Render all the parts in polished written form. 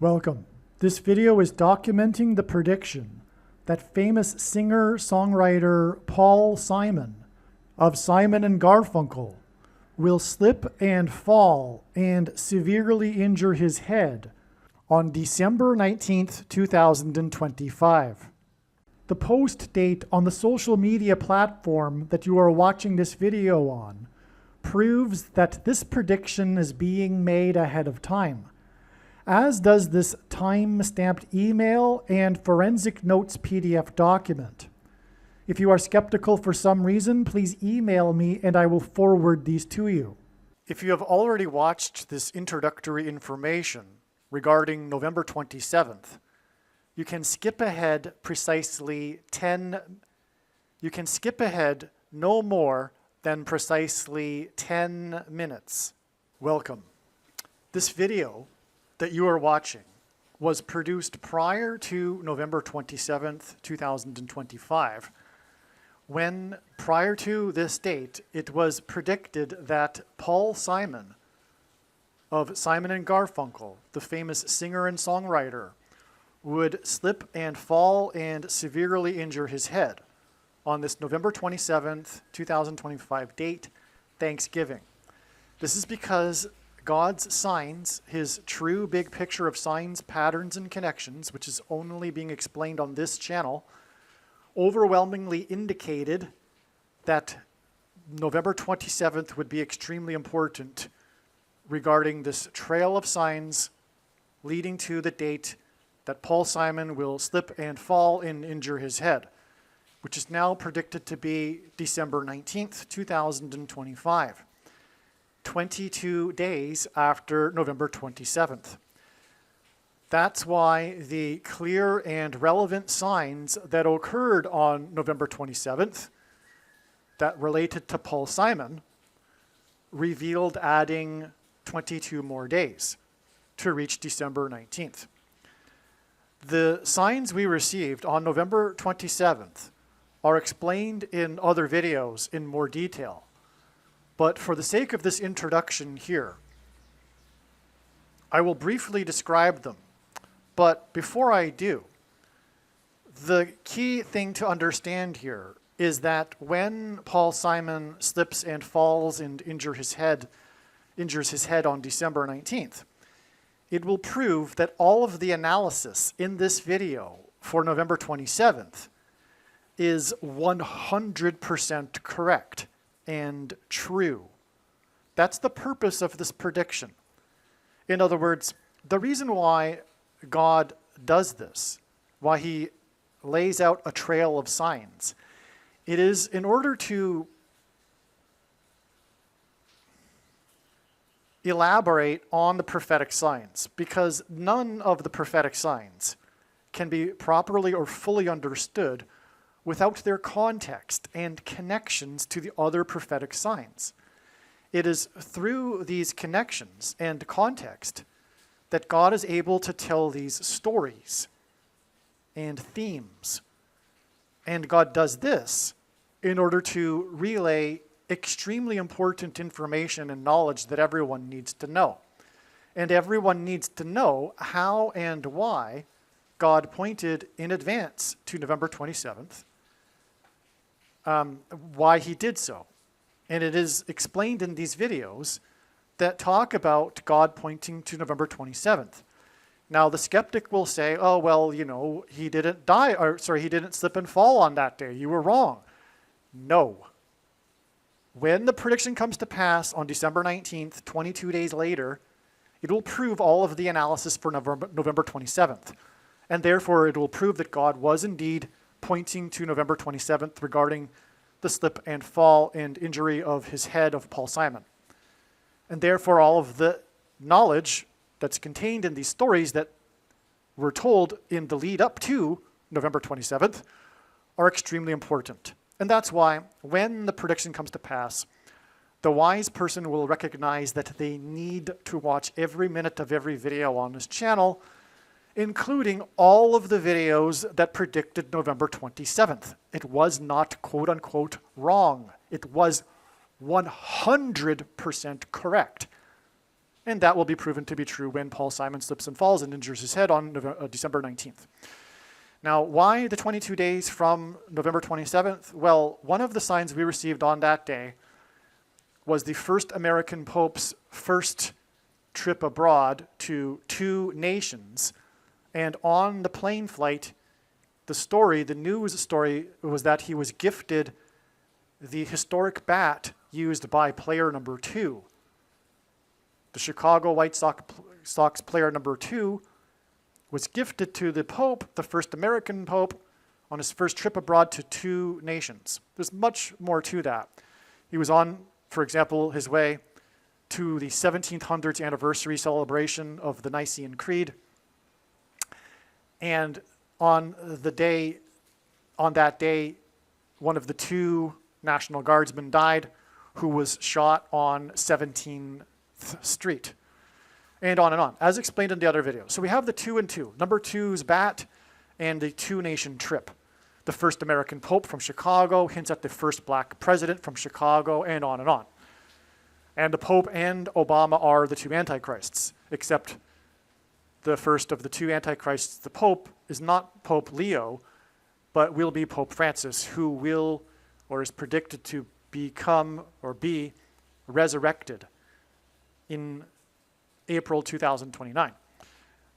Welcome. This video is documenting the prediction that famous singer-songwriter Paul Simon of Simon and Garfunkel will slip and fall and severely injure his head on December 19th, 2025. The post date on the social media platform that you are watching this video on proves that this prediction is being made ahead of time, as does this time-stamped email and forensic notes PDF document. If you are skeptical for some reason, please email me and I will forward these to you. If you have already watched this introductory information regarding November 27th, you can skip ahead no more than precisely 10 minutes. Welcome. This video that you are watching was produced prior to November 27th, 2025, when prior to this date, it was predicted that Paul Simon of Simon and Garfunkel, the famous singer and songwriter, would slip and fall and severely injure his head on this November 27th, 2025 date, Thanksgiving. This is because God's signs, his true big picture of signs, patterns, and connections, which is only being explained on this channel, overwhelmingly indicated that November 27th would be extremely important regarding this trail of signs leading to the date that Paul Simon will slip and fall and injure his head, which is now predicted to be December 19th, 2025, 22 days after November 27th. That's why the clear and relevant signs that occurred on November 27th that related to Paul Simon revealed adding 22 more days to reach December 19th. The signs we received on November 27th are explained in other videos in more detail. But for the sake of this introduction here, I will briefly describe them. But before I do, the key thing to understand here is that when Paul Simon slips and falls and injures his head on December 19th, it will prove that all of the analysis in this video for November 27th is 100% correct and true. That's the purpose of this prediction. In other words, the reason why God does this, why he lays out a trail of signs, it is in order to elaborate on the prophetic signs, because none of the prophetic signs can be properly or fully understood without their context and connections to the other prophetic signs. It is through these connections and context that God is able to tell these stories and themes. And God does this in order to relay extremely important information and knowledge that everyone needs to know. And everyone needs to know how and why God pointed in advance to November 27th, why he did so. And it is explained in these videos that talk about God pointing to November 27th. Now, the skeptic will say, oh, well, you know, he didn't slip and fall on that day. You were wrong. No. When the prediction comes to pass on December 19th, 22 days later, it will prove all of the analysis for November 27th. And therefore, it will prove that God was indeed pointing to November 27th regarding the slip and fall and injury of his head of Paul Simon. And therefore, all of the knowledge that's contained in these stories that were told in the lead up to November 27th are extremely important. And that's why when the prediction comes to pass, the wise person will recognize that they need to watch every minute of every video on this channel, including all of the videos that predicted November 27th. It was not quote unquote wrong. It was 100% correct. And that will be proven to be true when Paul Simon slips and falls and injures his head on December 19th. Now, why the 22 days from November 27th? Well, one of the signs we received on that day was the first American Pope's first trip abroad to 2 nations. And on the plane flight, the news story was that he was gifted the historic bat used by player number 2. The Chicago White Sox player number 2 was gifted to the Pope, the first American Pope, on his first trip abroad to 2 nations. There's much more to that. He was on, for example, his way to the 1700s anniversary celebration of the Nicene Creed. And on that day, one of the 2 National Guardsmen died, who was shot on 17th Street. And on, as explained in the other video. So we have the 2 and 2, number 2's bat and the 2-nation trip. The first American Pope from Chicago hints at the first black president from Chicago, and on and on. And the Pope and Obama are the 2 antichrists, except the first of the 2 antichrists, the Pope, is not Pope Leo, but will be Pope Francis, who will, or is predicted to become or be resurrected in April 2029.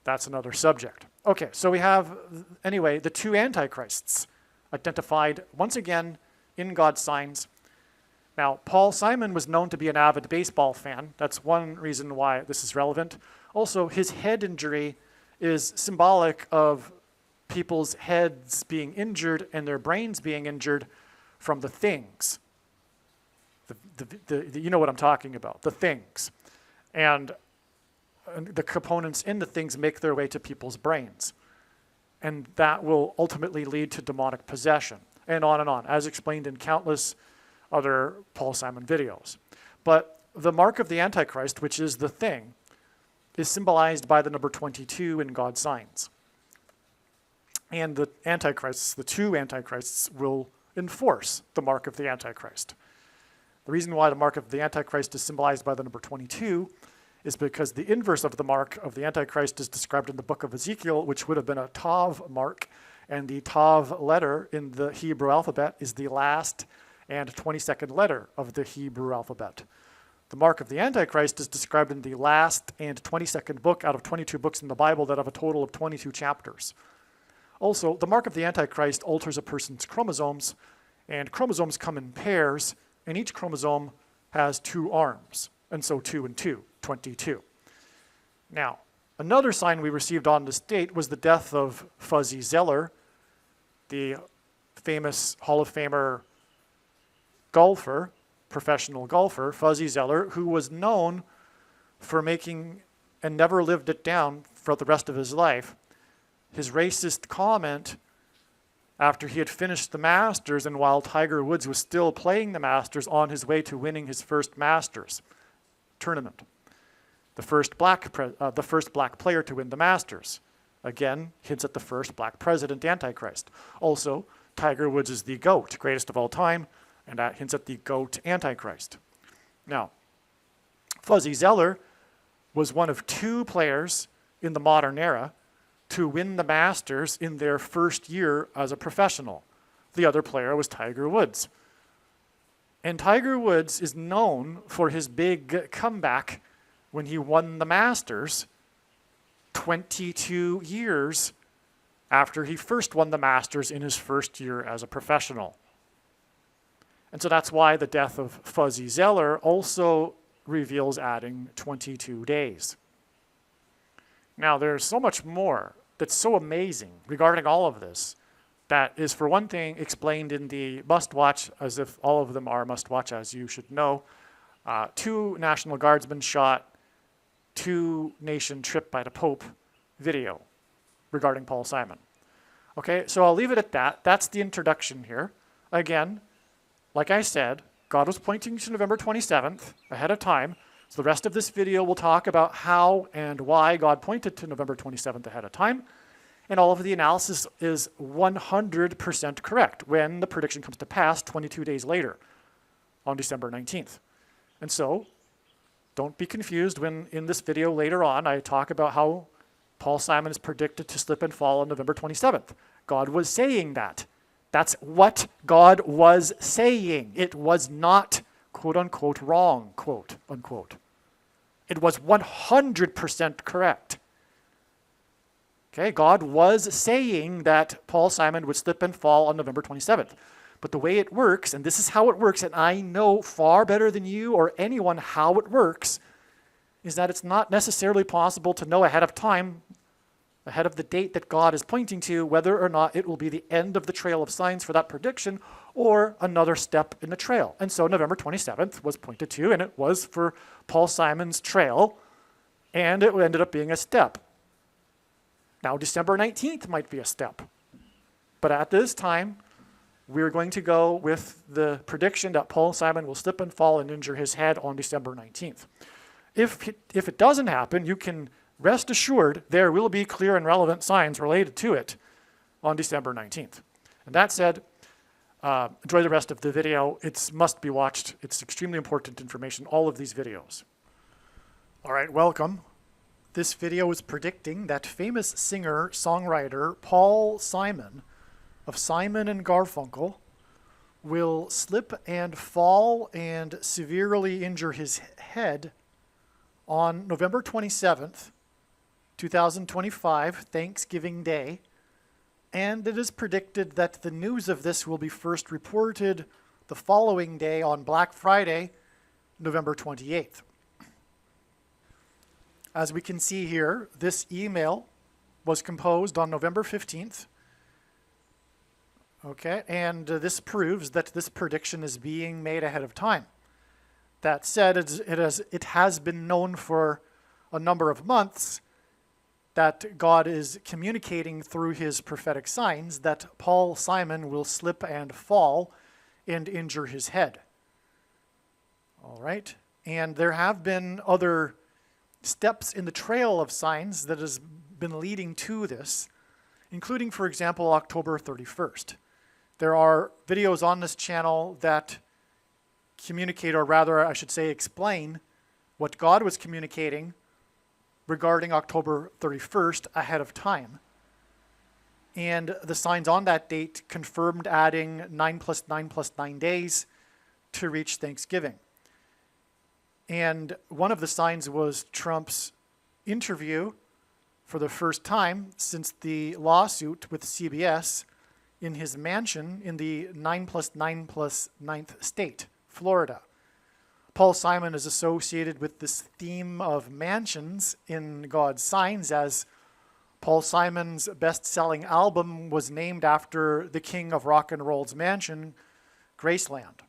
That's another subject. Okay, so we have, anyway, the 2 antichrists identified once again in God's signs. Now, Paul Simon was known to be an avid baseball fan. That's one reason why this is relevant. Also, his head injury is symbolic of people's heads being injured and their brains being injured from the things. You know what I'm talking about, the things. And the components in the things make their way to people's brains. And that will ultimately lead to demonic possession, and on, as explained in countless other Paul Simon videos. But the mark of the Antichrist, which is the thing, is symbolized by the number 22 in God's signs. And the Antichrists, the 2 Antichrists, will enforce the mark of the Antichrist. The reason why the mark of the Antichrist is symbolized by the number 22 is because the inverse of the mark of the Antichrist is described in the book of Ezekiel, which would have been a Tav mark, and the Tav letter in the Hebrew alphabet is the last and 22nd letter of the Hebrew alphabet. The mark of the Antichrist is described in the last and 22nd book out of 22 books in the Bible that have a total of 22 chapters. Also, the mark of the Antichrist alters a person's chromosomes, and chromosomes come in pairs, and each chromosome has 2 arms, and so 2 and 2, 22. Now, another sign we received on this date was the death of Fuzzy Zoeller, the famous Hall of Famer golfer, professional golfer, Fuzzy Zoeller, who was known for making, and never lived it down for the rest of his life, his racist comment after he had finished the Masters and while Tiger Woods was still playing the Masters on his way to winning his first Masters tournament. The first black player to win the Masters. Again, hints at the first black president, Antichrist. Also, Tiger Woods is the GOAT, greatest of all time, and that hints at the GOAT Antichrist. Now, Fuzzy Zoeller was one of 2 players in the modern era to win the Masters in their first year as a professional. The other player was Tiger Woods. And Tiger Woods is known for his big comeback when he won the Masters 22 years after he first won the Masters in his first year as a professional. And so that's why the death of Fuzzy Zoeller also reveals adding 22 days. Now, there's so much more that's so amazing regarding all of this that is, for one thing, explained in the must-watch, as if all of them are must-watch, as you should know. 2 National Guardsmen shot, 2-nation trip by the Pope video regarding Paul Simon. Okay, so I'll leave it at that. That's the introduction here. Again, like I said, God was pointing to November 27th ahead of time. So the rest of this video will talk about how and why God pointed to November 27th ahead of time. And all of the analysis is 100% correct when the prediction comes to pass 22 days later on December 19th. And so Don't be confused when in this video later on I talk about how Paul Simon is predicted to slip and fall on November 27th. God was saying that. That's what God was saying. It was not, quote unquote, wrong, quote unquote. It was 100% correct. Okay, God was saying that Paul Simon would slip and fall on November 27th. But the way it works, and this is how it works, and I know far better than you or anyone how it works, is that it's not necessarily possible to know ahead of time, ahead of the date that God is pointing to, whether or not it will be the end of the trail of signs for that prediction or another step in the trail. And so November 27th was pointed to, and it was for Paul Simon's trail, and it ended up being a step. Now December 19th might be a step. But at this time, we're going to go with the prediction that Paul Simon will slip and fall and injure his head on December 19th. If it doesn't happen, you can rest assured there will be clear and relevant signs related to it on December 19th. And that said, enjoy the rest of the video. It must be watched. It's extremely important information, all of these videos. All right, welcome. This video is predicting that famous singer-songwriter Paul Simon of Simon and Garfunkel will slip and fall and severely injure his head on November 27th, 2025, Thanksgiving Day, and it is predicted that the news of this will be first reported the following day on Black Friday, November 28th. As we can see here, this email was composed on November 15th. Okay, and this proves that this prediction is being made ahead of time. That said, it has been known for a number of months that God is communicating through his prophetic signs that Paul Simon will slip and fall and injure his head. All right, and there have been other steps in the trail of signs that has been leading to this, including, for example, October 31st. There are videos on this channel that communicate, or rather, I should say, explain what God was communicating regarding October 31st ahead of time. And the signs on that date confirmed adding 9 plus 9 plus 9 days to reach Thanksgiving. And one of the signs was Trump's interview for the first time since the lawsuit with CBS in his mansion in the 9 plus 9 plus 9th state, Florida. Paul Simon is associated with this theme of mansions in God's signs, as Paul Simon's best-selling album was named after the king of rock and roll's mansion, Graceland.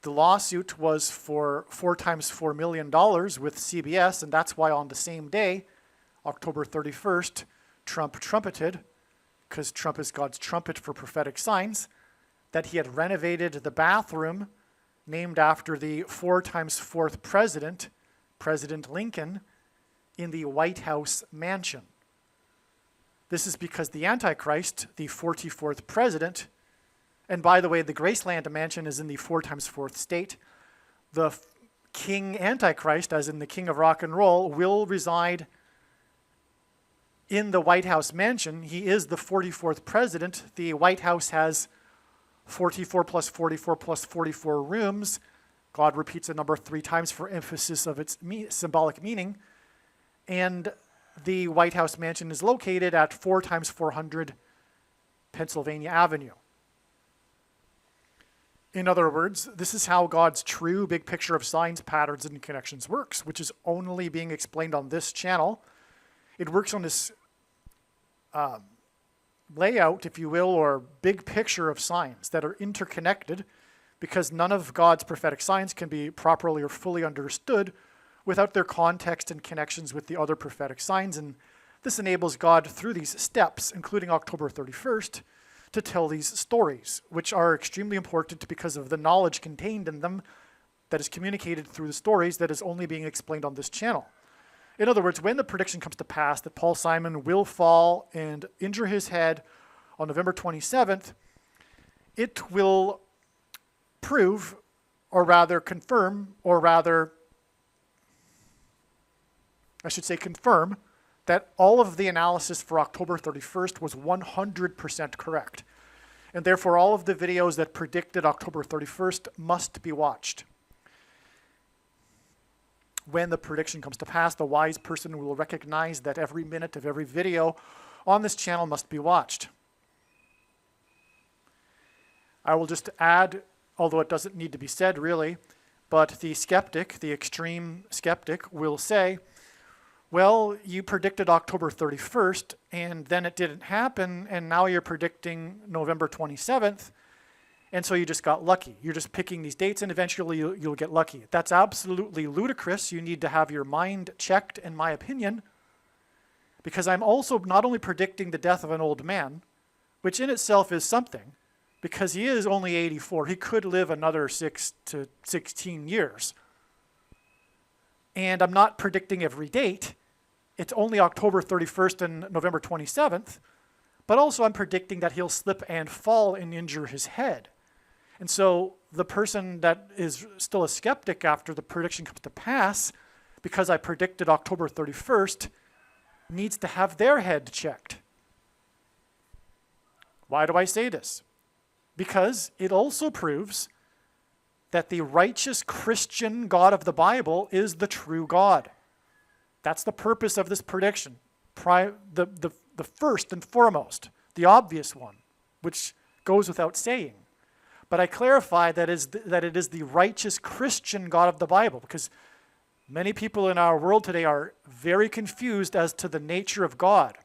The lawsuit was for 4 times $4 million with CBS, and that's why on the same day, October 31st, Trump trumpeted, because Trump is God's trumpet for prophetic signs, that he had renovated the bathroom named after the 4 times 4th president, President Lincoln, in the White House mansion. This is because the Antichrist, the 44th president, and by the way, the Graceland mansion is in the 4 times 4th state. The King Antichrist, as in the king of rock and roll, will reside in the White House mansion. He is the 44th president. The White House has 44 plus 44 plus 44 rooms. God repeats a number 3 times for emphasis of its symbolic meaning. And the White House mansion is located at 4 times 400 Pennsylvania Avenue. In other words, this is how God's true big picture of signs, patterns, and connections works, which is only being explained on this channel. It works on this layout, if you will, or big picture of signs that are interconnected, because none of God's prophetic signs can be properly or fully understood without their context and connections with the other prophetic signs. And this enables God, through these steps, including October 31st, to tell these stories, which are extremely important because of the knowledge contained in them that is communicated through the stories that is only being explained on this channel. In other words, when the prediction comes to pass that Paul Simon will fall and injure his head on November 27th, it will prove or rather confirm, or rather, I should say confirm, that all of the analysis for October 31st was 100% correct. And therefore, all of the videos that predicted October 31st must be watched. When the prediction comes to pass, the wise person will recognize that every minute of every video on this channel must be watched. I will just add, although it doesn't need to be said really, but the skeptic, the extreme skeptic, will say, well, you predicted October 31st, and then it didn't happen, and now you're predicting November 27th, and so you just got lucky. You're just picking these dates, and eventually you'll get lucky. That's absolutely ludicrous. You need to have your mind checked, in my opinion, because I'm also not only predicting the death of an old man, which in itself is something, because he is only 84. He could live another 6 to 16 years. And I'm not predicting every date. It's only October 31st and November 27th, but also I'm predicting that he'll slip and fall and injure his head. And so the person that is still a skeptic after the prediction comes to pass, because I predicted October 31st, needs to have their head checked. Why do I say this? Because it also proves that the righteous Christian God of the Bible is the true God. That's the purpose of this prediction. The first and foremost, the obvious one, which goes without saying. But I clarify that it is the righteous Christian God of the Bible, because many people in our world today are very confused as to the nature of God.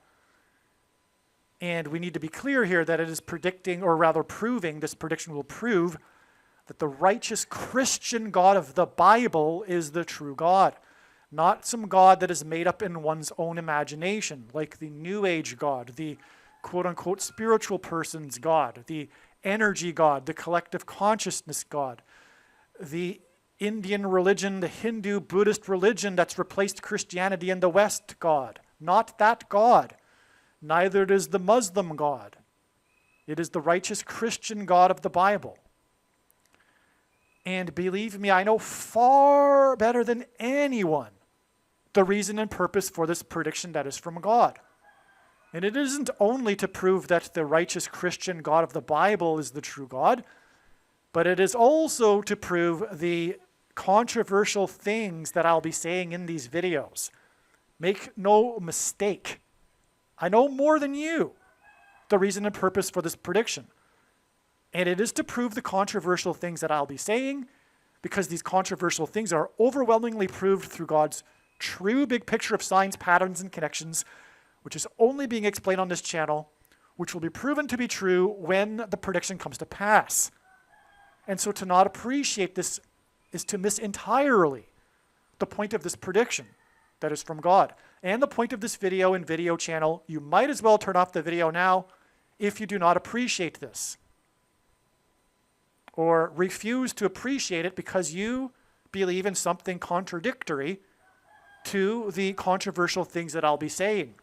And we need to be clear here that it is predicting, or rather proving, this prediction will prove that the righteous Christian God of the Bible is the true God. Not some God that is made up in one's own imagination, like the New Age God, the quote-unquote spiritual person's God, the energy God, the collective consciousness God, the Indian religion, the Hindu, Buddhist religion that's replaced Christianity in the West God. Not that God. Neither is the Muslim God. It is the righteous Christian God of the Bible. And believe me, I know far better than anyone the reason and purpose for this prediction that is from God. And it isn't only to prove that the righteous Christian God of the Bible is the true God, but it is also to prove the controversial things that I'll be saying in these videos. Make no mistake. I know more than you the reason and purpose for this prediction. And it is to prove the controversial things that I'll be saying, because these controversial things are overwhelmingly proved through God's true big picture of signs, patterns, and connections, which is only being explained on this channel, which will be proven to be true when the prediction comes to pass. And so to not appreciate this is to miss entirely the point of this prediction that is from God. And the point of this video and video channel, you might as well turn off the video now if you do not appreciate this, or refuse to appreciate it because you believe in something contradictory to the controversial things that I'll be saying.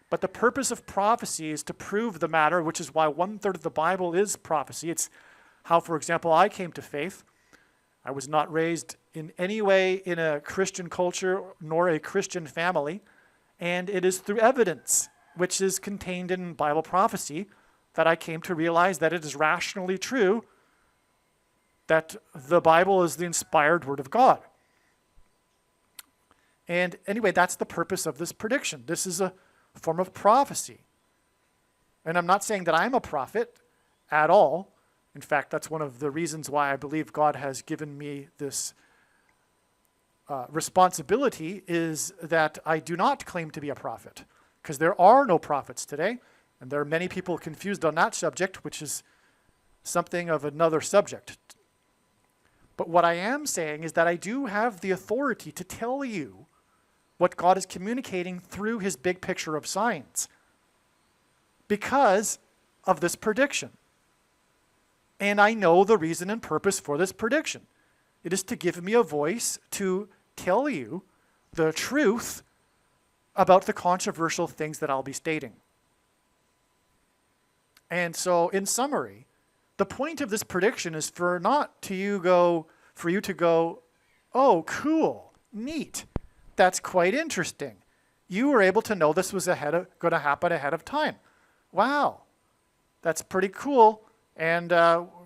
But the purpose of prophecy is to prove the matter, which is why 1/3 of the Bible is prophecy. It's how, for example, I came to faith. I was not raised in any way in a Christian culture nor a Christian family, and it is through evidence, which is contained in Bible prophecy, that I came to realize that it is rationally true that the Bible is the inspired Word of God. And anyway, that's the purpose of this prediction. This is a form of prophecy. And I'm not saying that I'm a prophet at all. In fact, that's one of the reasons why I believe God has given me this responsibility, is that I do not claim to be a prophet, because there are no prophets today. And there are many people confused on that subject, which is something of another subject. But what I am saying is that I do have the authority to tell you what God is communicating through his big picture of signs, because of this prediction. And I know the reason and purpose for this prediction. It is to give me a voice to tell you the truth about the controversial things that I'll be stating. And so, in summary, the The point of this prediction is for you to go, oh, cool, neat, that's quite interesting. You were able to know this was going to happen ahead of time. Wow, that's pretty cool, and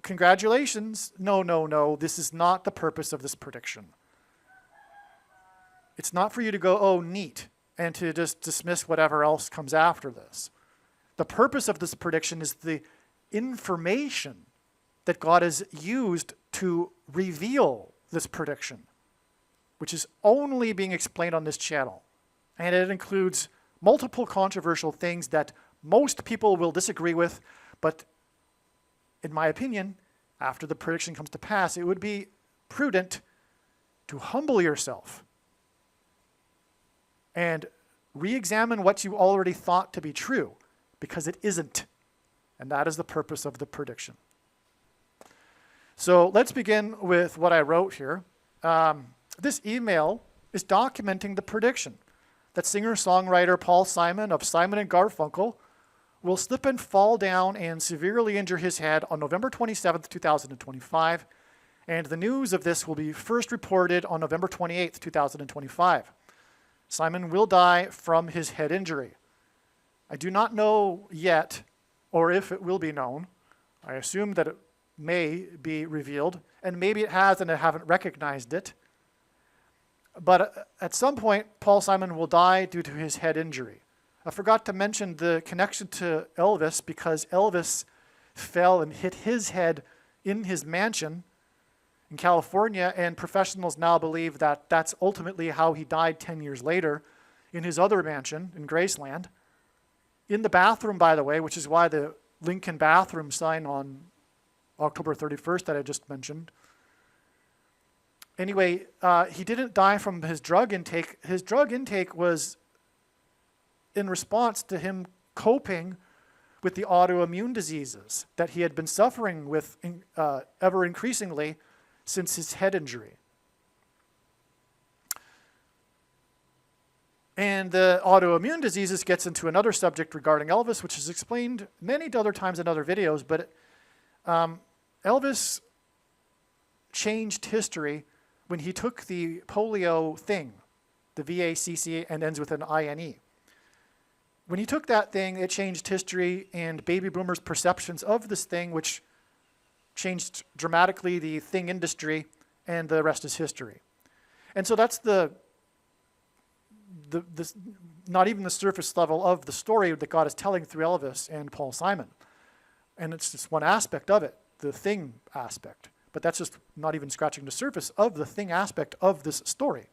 congratulations. No, this is not the purpose of this prediction. It's not for you to go, oh, neat, and to just dismiss whatever else comes after this. The purpose of this prediction is the information that God has used to reveal this prediction, which is only being explained on this channel. And it includes multiple controversial things that most people will disagree with, but in my opinion, after the prediction comes to pass, it would be prudent to humble yourself and re-examine what you already thought to be true, because it isn't. And that is the purpose of the prediction. So let's begin with what I wrote here. This email is documenting the prediction that singer-songwriter Paul Simon of Simon and Garfunkel will slip and fall down and severely injure his head on November 27th, 2025. And the news of this will be first reported on November 28th, 2025. Simon will die from his head injury. I do not know yet, or if it will be known. I assume that it may be revealed, and maybe it has and I haven't recognized it. But at some point, Paul Simon will die due to his head injury. I forgot to mention the connection to Elvis, because Elvis fell and hit his head in his mansion in California, and professionals now believe that that's ultimately how he died 10 years later in his other mansion in Graceland. In the bathroom, by the way, which is why the Lincoln bathroom sign on October 31st that I just mentioned. Anyway, he didn't die from his drug intake. His drug intake was in response to him coping with the autoimmune diseases that he had been suffering with ever increasingly since his head injury. And the autoimmune diseases gets into another subject regarding Elvis, which is explained many other times in other videos, but Elvis changed history when he took the polio thing, the VACC, and ends with an INE. When he took that thing, it changed history and baby boomers' perceptions of this thing, which changed dramatically the thing industry, and the rest is history. And so that's not even the surface level of the story that God is telling through Elvis and Paul Simon. And it's just one aspect of it, the thing aspect. But that's just not even scratching the surface of the thing aspect of this story.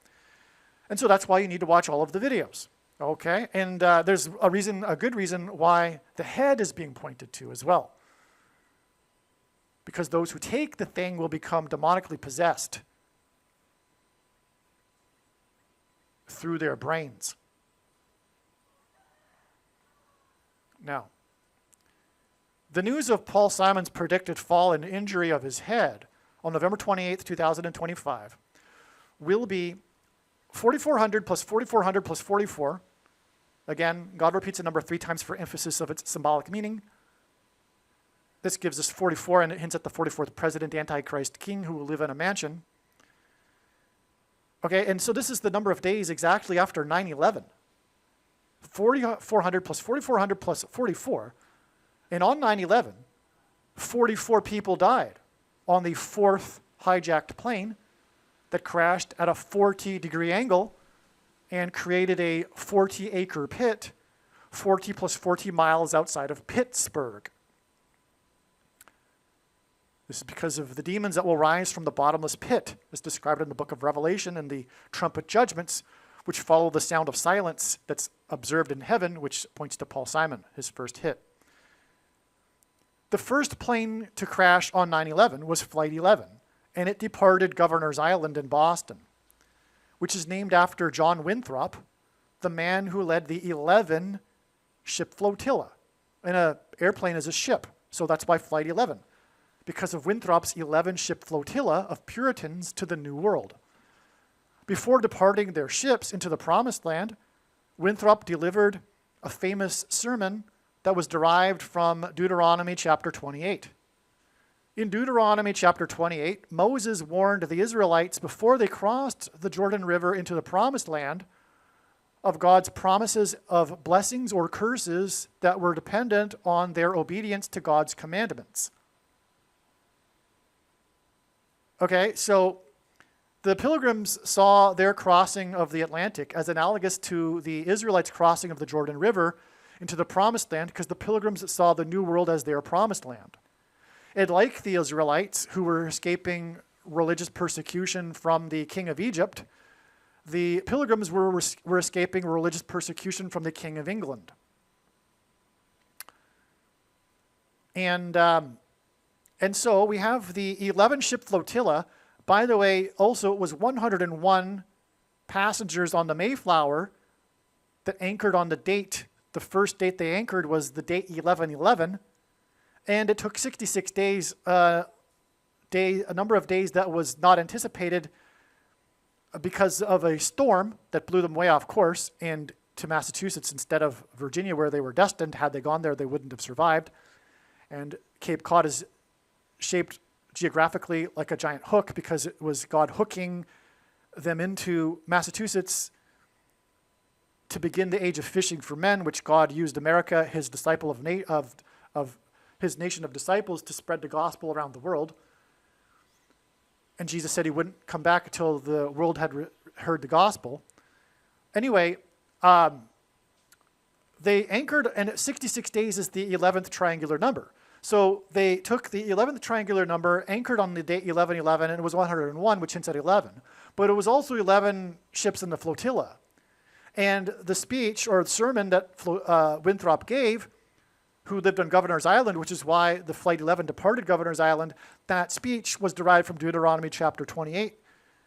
And so that's why you need to watch all of the videos. Okay? And there's a good reason why the head is being pointed to as well. Because those who take the thing will become demonically possessed through their brains. Now, the news of Paul Simon's predicted fall and injury of his head on November 28th, 2025 will be 4,400 plus 4,400 plus 44. Again, God repeats the number 3 times for emphasis of its symbolic meaning. This gives us 44, and it hints at the 44th president, Antichrist king, who will live in a mansion. Okay, and so this is the number of days exactly after 9/11. 4,400 plus 4,400 plus 44. And on 9/11, 44 people died on the 4th hijacked plane that crashed at a 40-degree angle and created a 40-acre pit, 40 plus 40 miles outside of Pittsburgh. This is because of the demons that will rise from the bottomless pit, as described in the book of Revelation and the trumpet judgments, which follow the sound of silence that's observed in heaven, which points to Paul Simon, his first hit. The first plane to crash on 9/11 was Flight 11, and it departed Governor's Island in Boston, which is named after John Winthrop, the man who led the 11 ship flotilla. And an airplane is a ship, so that's why Flight 11. Because of Winthrop's 11-ship flotilla of Puritans to the New World. Before departing their ships into the Promised Land, Winthrop delivered a famous sermon that was derived from Deuteronomy chapter 28. In Deuteronomy chapter 28, Moses warned the Israelites before they crossed the Jordan River into the Promised Land of God's promises of blessings or curses that were dependent on their obedience to God's commandments. Okay, so the Pilgrims saw their crossing of the Atlantic as analogous to the Israelites' crossing of the Jordan River into the Promised Land, because the Pilgrims saw the New World as their Promised Land. And like the Israelites, who were escaping religious persecution from the king of Egypt, the Pilgrims were escaping religious persecution from the King of England. And so we have the 11-ship flotilla. By the way, also it was 101 passengers on the Mayflower that anchored on the date. The first date they anchored was the date 11/11, and it took 66 days, a number of days that was not anticipated because of a storm that blew them way off course and to Massachusetts instead of Virginia, where they were destined. Had they gone there, they wouldn't have survived. And Cape Cod is shaped geographically like a giant hook because it was God hooking them into Massachusetts to begin the age of fishing for men, which God used America, his disciple of his nation of disciples, to spread the gospel around the world. And Jesus said he wouldn't come back until the world had heard the gospel. Anyway, they anchored, and 66 days is the 11th triangular number. So they took the 11th triangular number, anchored on the date 11/11, and it was 101, which hints at 11. But it was also 11 ships in the flotilla. And the speech or the sermon that Winthrop gave, who lived on Governor's Island, which is why the Flight 11 departed Governor's Island, that speech was derived from Deuteronomy chapter 28,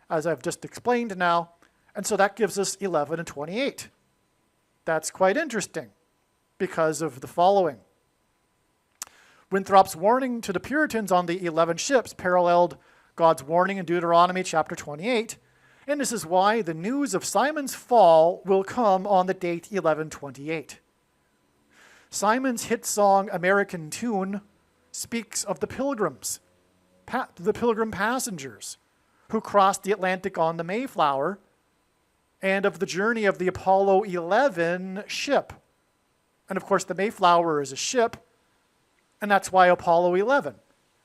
as I've just explained now. And so that gives us 11 and 28. That's quite interesting because of the following. Winthrop's warning to the Puritans on the 11 ships paralleled God's warning in Deuteronomy chapter 28. And this is why the news of Simon's fall will come on the date 11/28. Simon's hit song, American Tune, speaks of the pilgrims, the pilgrim passengers who crossed the Atlantic on the Mayflower, and of the journey of the Apollo 11 ship. And of course, the Mayflower is a ship, and that's why Apollo 11,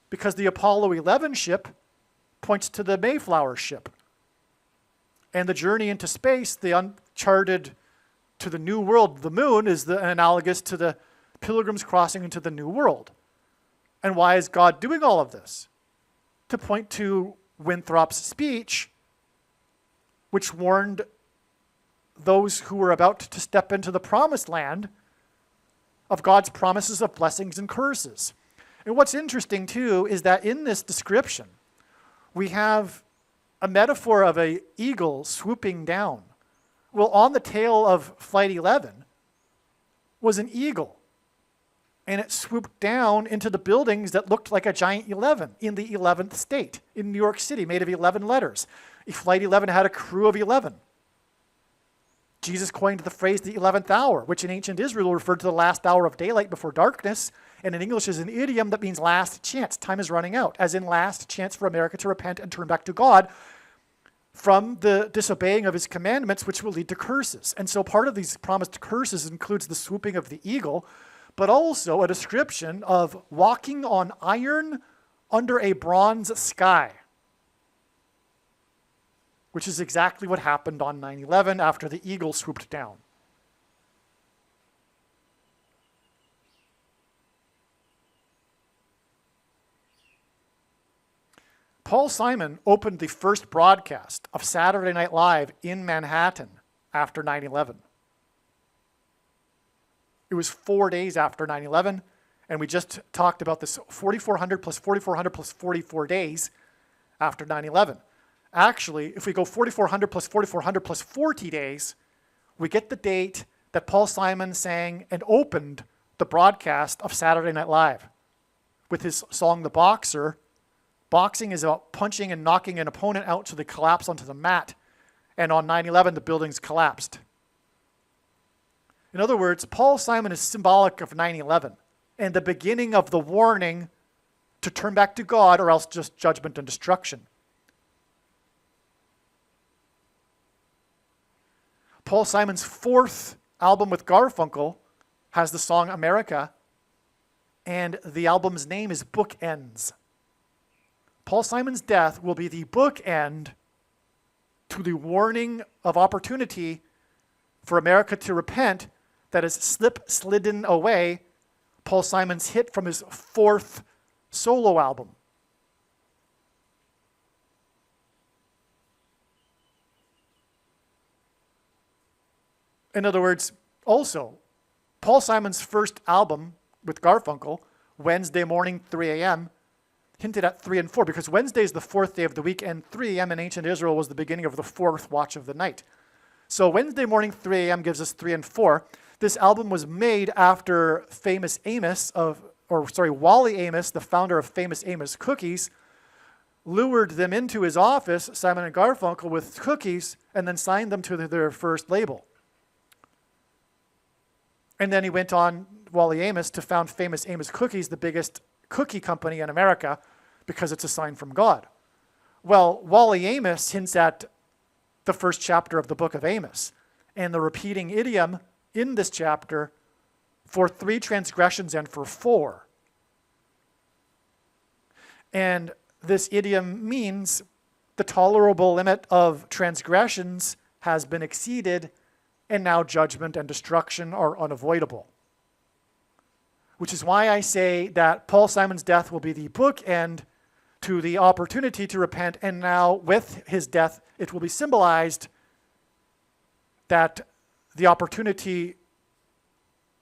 because the Apollo 11 ship points to the Mayflower ship. And the journey into space, the uncharted to the New World, the moon, is analogous to the Pilgrims crossing into the New World. And why is God doing all of this? To point to Winthrop's speech, which warned those who were about to step into the Promised Land of God's promises of blessings and curses. And what's interesting, too, is that in this description, we have a metaphor of an eagle swooping down. Well, on the tail of Flight 11 was an eagle, and it swooped down into the buildings that looked like a giant 11 in the 11th state in New York City, made of 11 letters. Flight 11 had a crew of 11. Jesus coined the phrase the 11th hour, which in ancient Israel referred to the last hour of daylight before darkness, and in English is an idiom that means last chance. Time is running out, as in last chance for America to repent and turn back to God from the disobeying of his commandments, which will lead to curses. And so part of these promised curses includes the swooping of the eagle, but also a description of walking on iron under a bronze sky, which is exactly what happened on 9/11 after the eagle swooped down. Paul Simon opened the first broadcast of Saturday Night Live in Manhattan after 9/11. It was 4 days after 9/11, and we just talked about this 4,400 plus 4,400 plus 44 days after 9/11. Actually, if we go 4,400 plus 4,400 plus 40 days, we get the date that Paul Simon sang and opened the broadcast of Saturday Night Live with his song, The Boxer. Boxing is about punching and knocking an opponent out so they collapse onto the mat. And on 9/11, the buildings collapsed. In other words, Paul Simon is symbolic of 9/11 and the beginning of the warning to turn back to God, or else just judgment and destruction. Paul Simon's fourth album with Garfunkel has the song America, and the album's name is Bookends. Paul Simon's death will be the bookend to the warning of opportunity for America to repent that has slidden away Paul Simon's hit from his fourth solo album. In other words, also, Paul Simon's first album with Garfunkel, Wednesday morning, 3 a.m., hinted at 3 and 4, because Wednesday is the fourth day of the week, and 3 a.m. in ancient Israel was the beginning of the fourth watch of the night. So Wednesday morning, 3 a.m. gives us 3 and 4. This album was made after Wally Amos, the founder of Famous Amos Cookies, lured them into his office, Simon and Garfunkel, with cookies, and then signed them to their first label. And then he went on, Wally Amos, to found Famous Amos Cookies, the biggest cookie company in America, because it's a sign from God. Well, Wally Amos hints at the first chapter of the book of Amos, and the repeating idiom in this chapter, for 3 transgressions and for 4. And this idiom means the tolerable limit of transgressions has been exceeded, and now judgment and destruction are unavoidable. Which is why I say that Paul Simon's death will be the bookend to the opportunity to repent, and now with his death, it will be symbolized that the opportunity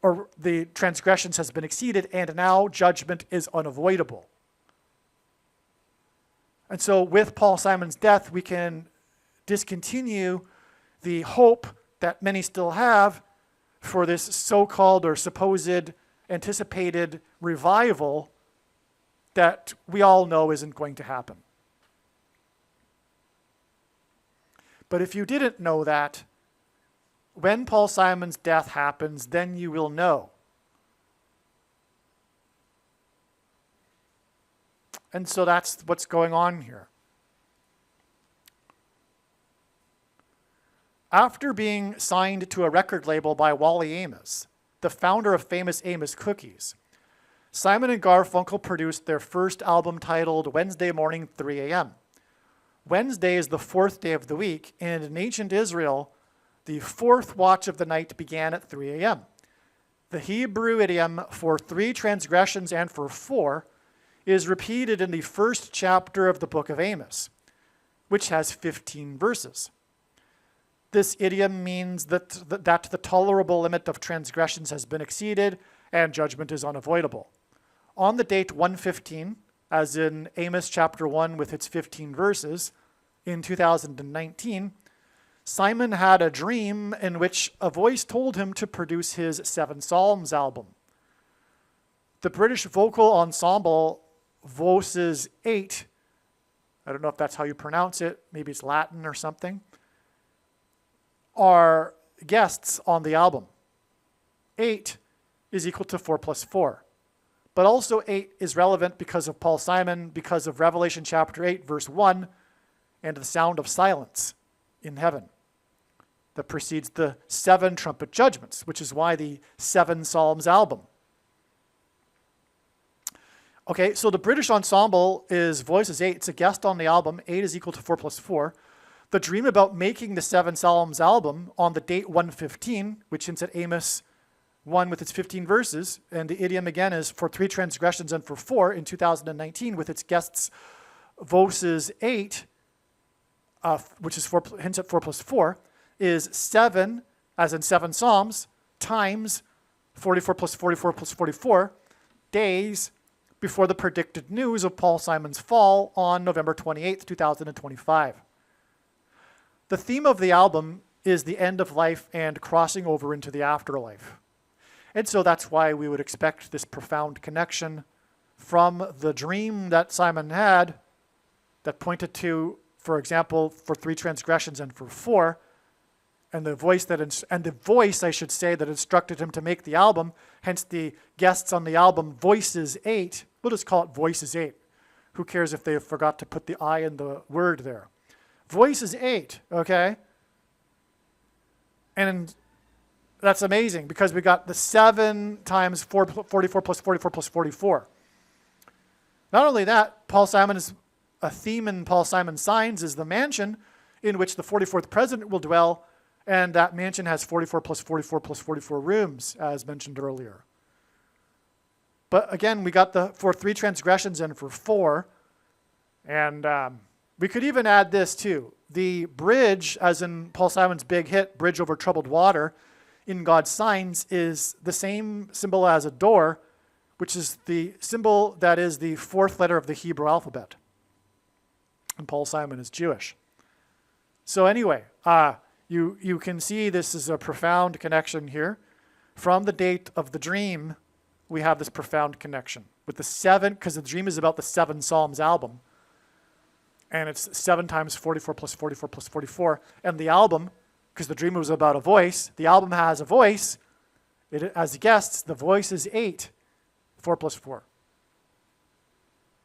or the transgressions has been exceeded, and now judgment is unavoidable. And so with Paul Simon's death, we can discontinue the hope that many still have for this so-called or supposed anticipated revival that we all know isn't going to happen. But if you didn't know that, when Paul Simon's death happens, then you will know. And so that's what's going on here. After being signed to a record label by Wally Amos, the founder of Famous Amos Cookies, Simon and Garfunkel produced their first album titled Wednesday Morning, 3 a.m. Wednesday is the fourth day of the week, and in ancient Israel, the fourth watch of the night began at 3 a.m. The Hebrew idiom for 3 transgressions and for 4 is repeated in the first chapter of the book of Amos, which has 15 verses. This idiom means that the tolerable limit of transgressions has been exceeded and judgment is unavoidable. On the date 115, as in Amos chapter 1 with its 15 verses, in 2019, Simon had a dream in which a voice told him to produce his 7 Psalms album. The British vocal ensemble Voices 8, I don't know if that's how you pronounce it, maybe it's Latin or something, are guests on the album. 8 is equal to 4 plus 4. But also 8 is relevant because of Paul Simon, because of Revelation chapter 8, verse 1, and the sound of silence in heaven that precedes the 7 trumpet judgments, which is why the 7 Psalms album. Okay, so the British ensemble is Voices 8. It's a guest on the album. 8 is equal to 4 plus 4. The dream about making the 7 Psalms album on the date 115, which hints at Amos 1 with its 15 verses, and the idiom again is for 3 transgressions and for 4 in 2019 with its guests Voices 8, which is hints at 4 plus 4, is 7, as in 7 Psalms, times 44 plus 44 plus 44 days before the predicted news of Paul Simon's fall on November 28th, 2025. The theme of the album is the end of life and crossing over into the afterlife. And so that's why we would expect this profound connection from the dream that Simon had that pointed to, for example, for 3 transgressions and for 4, and the voice I should say that instructed him to make the album, hence the guests on the album Voices 8, We'll just call it voice is 8. Who cares if they forgot to put the I in the word there? Voice is 8, okay? And that's amazing because we got the 7 times 44 plus 44 plus 44. Not only that, Paul Simon is a theme in Paul Simon Signs is the mansion in which the 44th president will dwell, and that mansion has 44 plus 44 plus 44 rooms, as mentioned earlier. But again, we got the for 3 transgressions and for 4, and we could even add this too. The bridge, as in Paul Simon's big hit, Bridge Over Troubled Water, in God's Signs is the same symbol as a door, which is the symbol that is the 4th letter of the Hebrew alphabet. And Paul Simon is Jewish. So anyway, you can see this is a profound connection here. From the date of the dream, we have this profound connection with the 7, because the dream is about the 7 Psalms album. And it's 7 times 44 plus 44 plus 44. And the album, because the dream was about a voice, the album has a voice. As guests, the voice is 8. 4 plus 4.